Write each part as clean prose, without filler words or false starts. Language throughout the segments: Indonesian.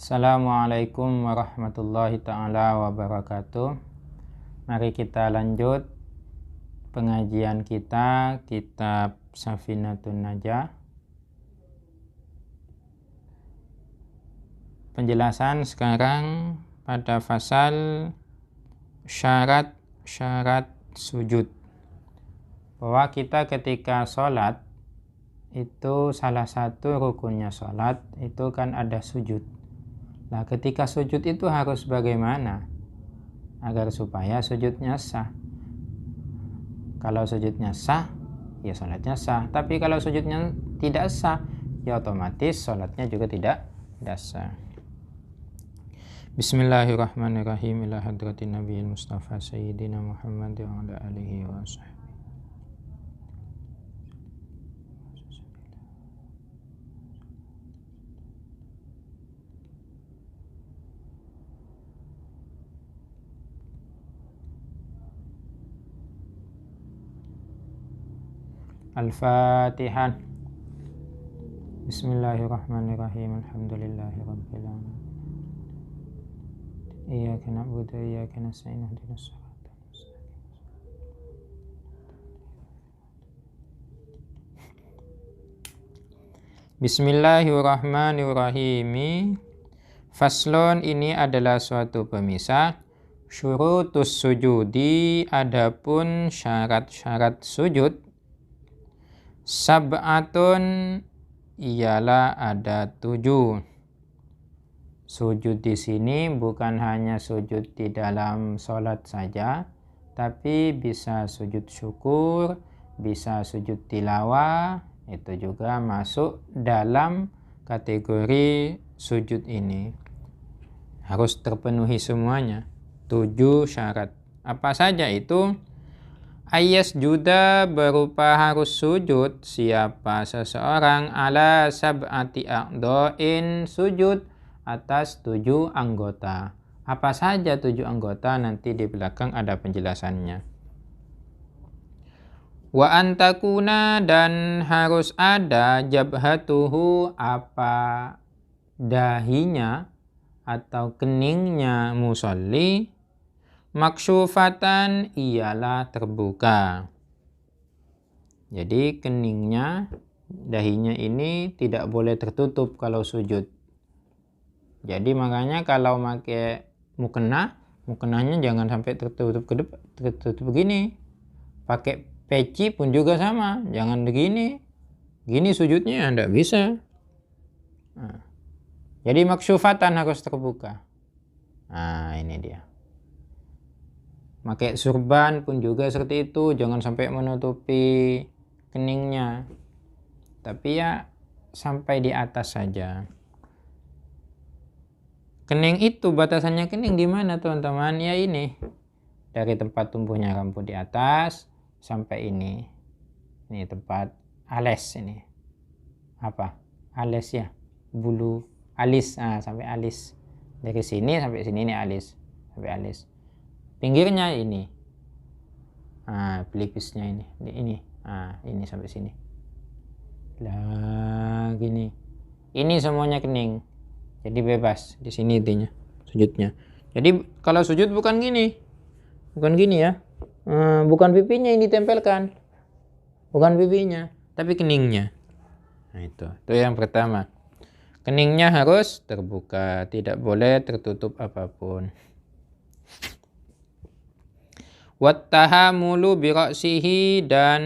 Assalamualaikum warahmatullahi ta'ala wabarakatuh. Mari kita lanjut pengajian kita kitab Safinatun Najah. Penjelasan sekarang pada pasal syarat-syarat sujud. Bahwa kita ketika sholat itu salah satu rukunnya sholat itu kan ada sujud. Nah, ketika sujud itu harus bagaimana agar supaya sujudnya sah? Kalau sujudnya sah, ya sholatnya sah. Tapi kalau sujudnya tidak sah, ya otomatis sholatnya juga tidak sah. Bismillahirrahmanirrahim. Ila hadratin Nabiyil Mustafa Sayyidina Muhammad wa ala alihi wa sahbihi. Al-Fatihah. Bismillahirrahmanirrahim. Alhamdulillahi rabbil alamin. Iyyaka na'budu wa iyyaka nasta'in. Ihdinas siratal mustaqim. Bismillahirrahmanirrahim. Faslon ini adalah suatu pemisah. Syurutus sujudi, adapun syarat-syarat sujud. Sab'atun ialah ada 7. Sujud di sini bukan hanya sujud di dalam sholat saja, tapi bisa sujud syukur, bisa sujud tilawah, itu juga masuk dalam kategori sujud ini. Harus terpenuhi semuanya. 7 syarat. Apa saja itu? Ayas juda berupa harus sujud siapa seseorang ala sab'ati a'dha'in, sujud atas 7 anggota. Apa saja 7 anggota, nanti di belakang ada penjelasannya. Wa antakuna, dan harus ada jabhatuhu, apa dahinya atau keningnya musolli, maksyufatan ialah terbuka. Jadi keningnya, dahinya ini tidak boleh tertutup kalau sujud. Jadi makanya kalau pakai mukenahnya jangan sampai tertutup begini. Pakai peci pun juga sama, jangan begini. Gini sujudnya tidak bisa. Nah, jadi maksyufatan harus terbuka. Nah, ini dia. Pakai surban pun juga seperti itu, jangan sampai menutupi keningnya, tapi ya sampai di atas saja. Kening itu batasannya kening di mana teman-teman? Ya ini, dari tempat tumbuhnya rambut di atas sampai ini tempat alis ini. Apa? Alis ya, bulu alis, sampai alis. Dari sini sampai sini ini alis, sampai alis. Pinggirnya ini, pelipisnya ini, ini sampai sini. Lah gini, ini semuanya kening, jadi bebas di sini intinya sujudnya. Jadi kalau sujud bukan gini ya, bukan pipinya ini ditempelkan, bukan pipinya, tapi keningnya. Nah itu yang pertama, keningnya harus terbuka, tidak boleh tertutup apapun. Wattahamulu bira'sihi, dan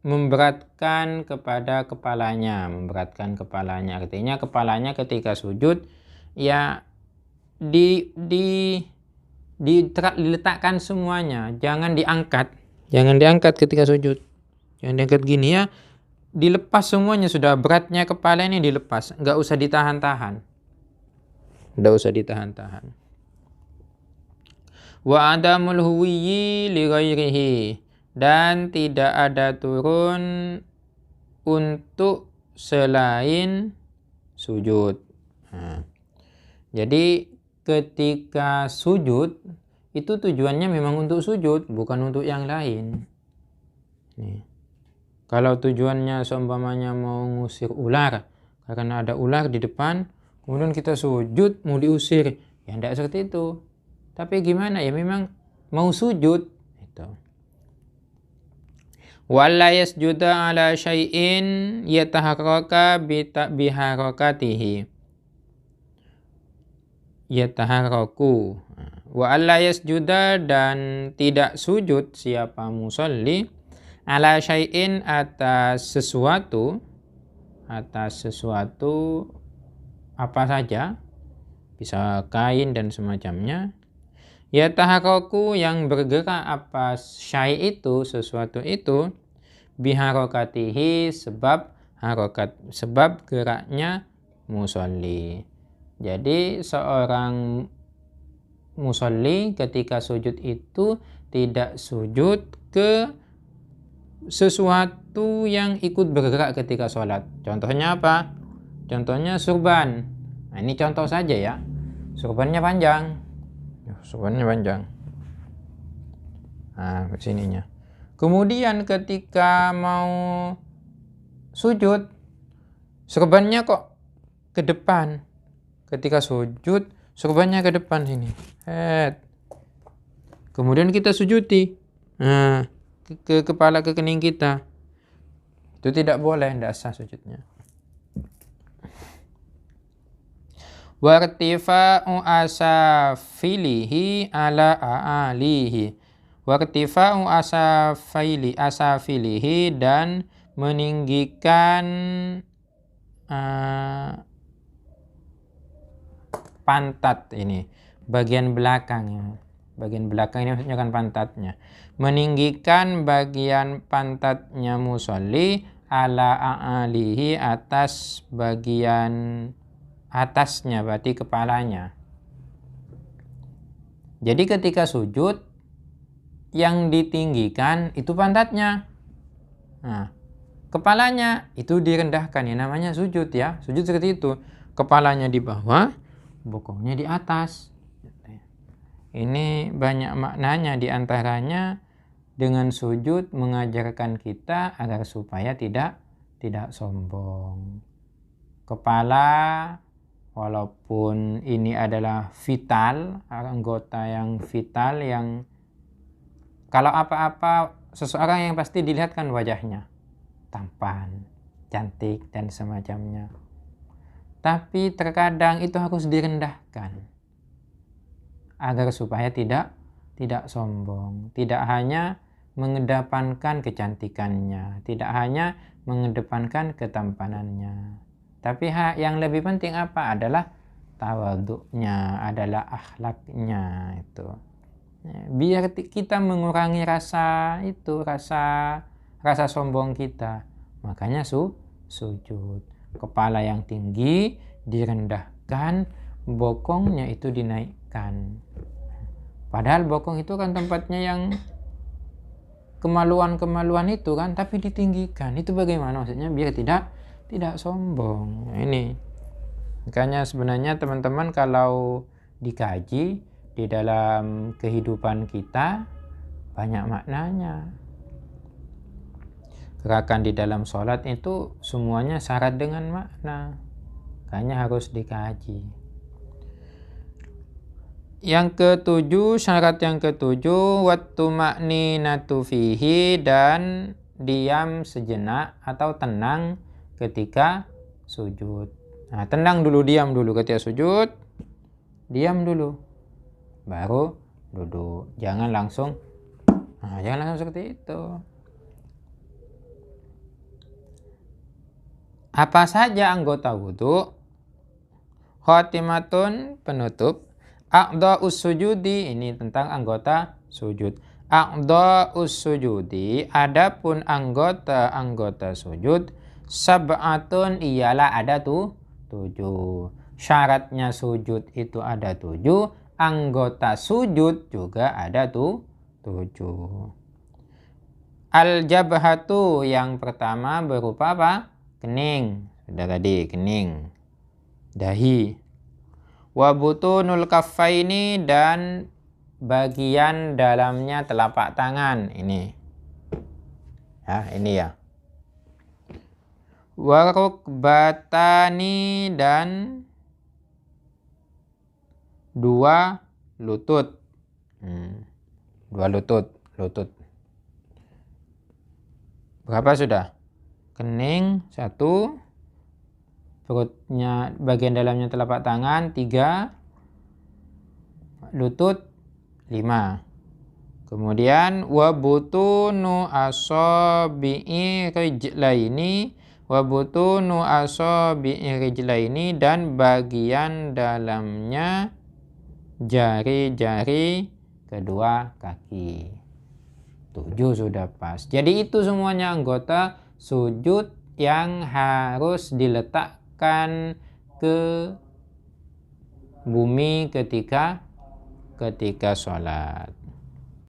memberatkan kepada kepalanya. Memberatkan kepalanya artinya kepalanya ketika sujud ya diletakkan semuanya, jangan diangkat ketika sujud. Jangan diangkat gini ya, dilepas semuanya, sudah beratnya kepala ini dilepas, enggak usah ditahan-tahan. Wa adamul huwiyyi li ghairihi, dan tidak ada turun untuk selain sujud. Jadi ketika sujud itu tujuannya memang untuk sujud, bukan untuk yang lain. Kalau tujuannya seumpamanya mau ngusir ular, karena ada ular di depan, kemudian kita sujud mau diusir. Ya tidak seperti itu. Tapi gimana ya, memang mau sujud itu. Wala yasjuda ala syai'in yataharraka biharakatihi. Yataharraku. Wa alla yasjuda, dan tidak sujud siapa musalli ala syai'in atas sesuatu apa saja, bisa kain dan semacamnya. Yataharraku, yang bergerak apa syai' itu, sesuatu itu, biharokatihi, sebab geraknya musolli. Jadi seorang musolli ketika sujud itu tidak sujud ke sesuatu yang ikut bergerak ketika sholat. Contohnya apa? Contohnya surban. Nah, ini contoh saja ya. Surbannya panjang. Nah, kesininya. Kemudian ketika mau sujud, surbannya kok ke depan. Ketika sujud, surbannya ke depan sini. Kemudian kita sujudi. Nah, ke kepala, ke kening kita. Itu tidak boleh, tidak sah sujudnya. Wartifa'u asafilihi ala a'alihi. Wartifa'u asafilihi, dan meninggikan pantat ini, bagian belakangnya. Bagian belakang ini maksudnya kan pantatnya. Meninggikan bagian pantatnya musolli ala a'alihi, atas bagian atasnya, berarti kepalanya. Jadi ketika sujud yang ditinggikan itu pantatnya. Nah, kepalanya itu direndahkan, ya namanya sujud ya. Sujud seperti itu. Kepalanya di bawah, bokongnya di atas. Ini banyak maknanya, di antaranya dengan sujud mengajarkan kita agar supaya tidak sombong. Kepala, walaupun ini adalah vital, anggota yang vital, yang kalau apa-apa seseorang yang pasti dilihatkan wajahnya, tampan, cantik, dan semacamnya. Tapi terkadang itu harus direndahkan agar supaya tidak sombong. Tidak hanya mengedepankan kecantikannya, tidak hanya mengedepankan ketampanannya, tapi yang lebih penting apa? Adalah tawaduknya, adalah akhlaknya itu. Biar kita mengurangi rasa sombong kita. Makanya sujud. Kepala yang tinggi direndahkan, bokongnya itu dinaikkan. Padahal bokong itu kan tempatnya yang kemaluan itu kan, tapi ditinggikan. Itu bagaimana maksudnya? Biar tidak sombong. Nah, ini makanya sebenarnya teman-teman kalau dikaji di dalam kehidupan kita banyak maknanya. Gerakan di dalam sholat itu semuanya syarat dengan makna, makanya harus dikaji. Yang ketujuh, syarat yang ketujuh, wattuma'ninatu fihi, dan diam sejenak atau tenang ketika sujud. Nah, tenang dulu, diam dulu ketika sujud, diam dulu, baru duduk. Jangan langsung seperti itu. Apa saja anggota wudu? Khatimatun, penutup. A'dha'us sujudi, ini tentang anggota sujud. A'dha'us sujudi, adapun anggota sujud, sab'atun, ialah ada 7. Syaratnya sujud itu ada 7, anggota sujud juga ada 7. Al-jabhatu, yang pertama berupa apa? Kening. Sudah tadi, kening. Dahi. Wa butunul kaffaini, dan bagian dalamnya telapak tangan. Ini. Ya, ini ya. Wa rukbatani, dan 2 lutut. 2 lutut. Berapa sudah? Kening 1, perutnya bagian dalamnya telapak tangan 3, lutut 5. Kemudian wa butunu asabi'i rijlaini dan bagian dalamnya jari-jari kedua kaki. 7 sudah pas. Jadi itu semuanya anggota sujud yang harus diletakkan ke bumi ketika sholat.